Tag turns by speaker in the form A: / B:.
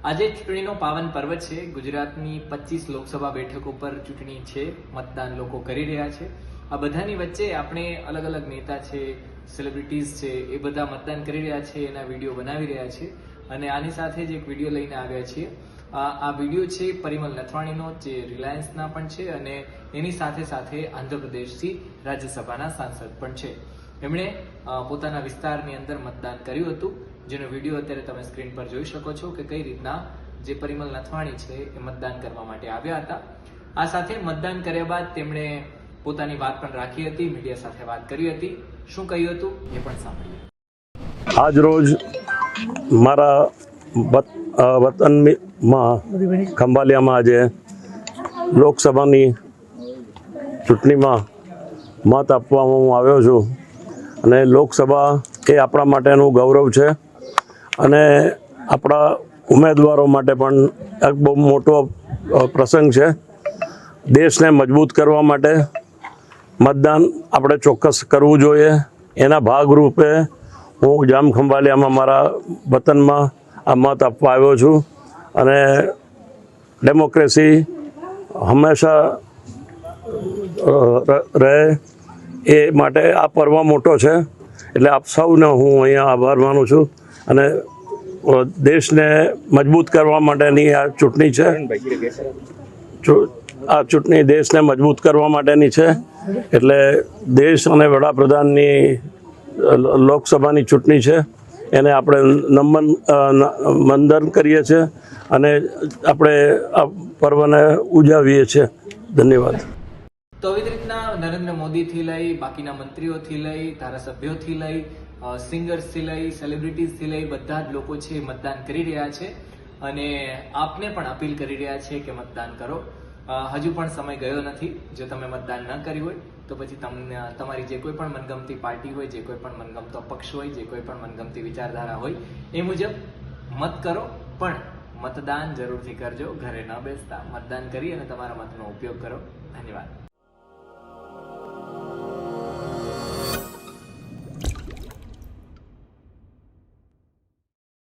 A: આજે ચૂંટણીનો પાવન પર્વ છે। ગુજરાતની 25 લોકસભા બેઠકો પર ચૂંટણી છે, મતદાન લોકો કરી રહ્યા છે। આ બધાની વચ્ચે આપણે અલગ અલગ નેતા છે, સેલિબ્રિટીઝ છે, એ બધા મતદાન કરી રહ્યા છે, એના વિડીયો બનાવી રહ્યા છે અને આની સાથે જ એક વિડીયો લઈને આવ્યા છીએ। આ વિડીયો છે પરિમલ નથવાણીનો, જે રિલાયન્સના પણ છે અને એની સાથે સાથે આંધ્રપ્રદેશથી રાજ્યસભાના સાંસદ પણ છે। એમણે પોતાના વિસ્તારની અંદર મતદાન કર્યું હતું, જેનો વિડીયો અત્યારે તમે સ્ક્રીન પર જોઈ શકો છો કે કઈ રીતના જે પરિમલ નથવાણી છે એ મતદાન કરવા માટે આવ્યા હતા। આ સાથે મતદાન કર્યા બાદ તેમણે પોતાની વાત પણ રાખી હતી, મીડિયા સાથે વાત કરી હતી। શું કહ્યું હતું એ પણ સાંભળીએ।
B: આજ રોજ મારા વતનમાં ખંભાલિયામાં આજે લોકસભાની ચૂંટણીમાં મત આપવા હું આવ્યો છું અને લોકસભા એ આપણા માટેનું ગૌરવ છે અને આપણા ઉમેદવારો માટે પણ એક બહુ મોટો પ્રસંગ છે। દેશને મજબૂત કરવા માટે મતદાન આપણે ચોક્કસ કરવું જોઈએ। એના ભાગરૂપે હું જામ ખંભાલિયામાં મારા વતનમાં આ મત આપવા આવ્યો છું અને ડેમોક્રેસી હંમેશા રહે એ માટે આ પર્વ મોટો છે, એટલે આપ સૌને હું અહીંયા આભાર માનું છું અને દેશને મજબૂત કરવા માટેની આ ચૂંટણી છે। આ ચૂંટણી દેશને મજબૂત કરવા માટેની છે, એટલે દેશ અને વડાપ્રધાનની લોકસભાની ચૂંટણી છે, એને આપણે વંદન કરીએ છીએ અને આપણે આ પર્વને ઉજવીએ છીએ। ધન્યવાદ।
A: તો આવી રીતના નરેન્દ્ર મોદીથી લઈ, બાકીના મંત્રીઓથી લઈ, ધારાસભ્યોથી લઈ, સિંગર્સથી લઈ, સેલિબ્રિટીઝથી લઈ બધા જ લોકો છે મતદાન કરી રહ્યા છે અને આપને પણ અપીલ કરી રહ્યા છે કે મતદાન કરો। હજુ પણ સમય ગયો નથી। જો તમે મતદાન ન કર્યું હોય તો પછી તમને તમારી જે કોઈ પણ મનગમતી પાર્ટી હોય, જે કોઈ પણ મનગમતો પક્ષ હોય, જે કોઈ પણ મનગમતી વિચારધારા હોય એ મુજબ મત કરો, પણ મતદાન જરૂરથી કરજો। ઘરે ન બેસતા મતદાન કરી અને તમારા મતનો ઉપયોગ કરો। ધન્યવાદ।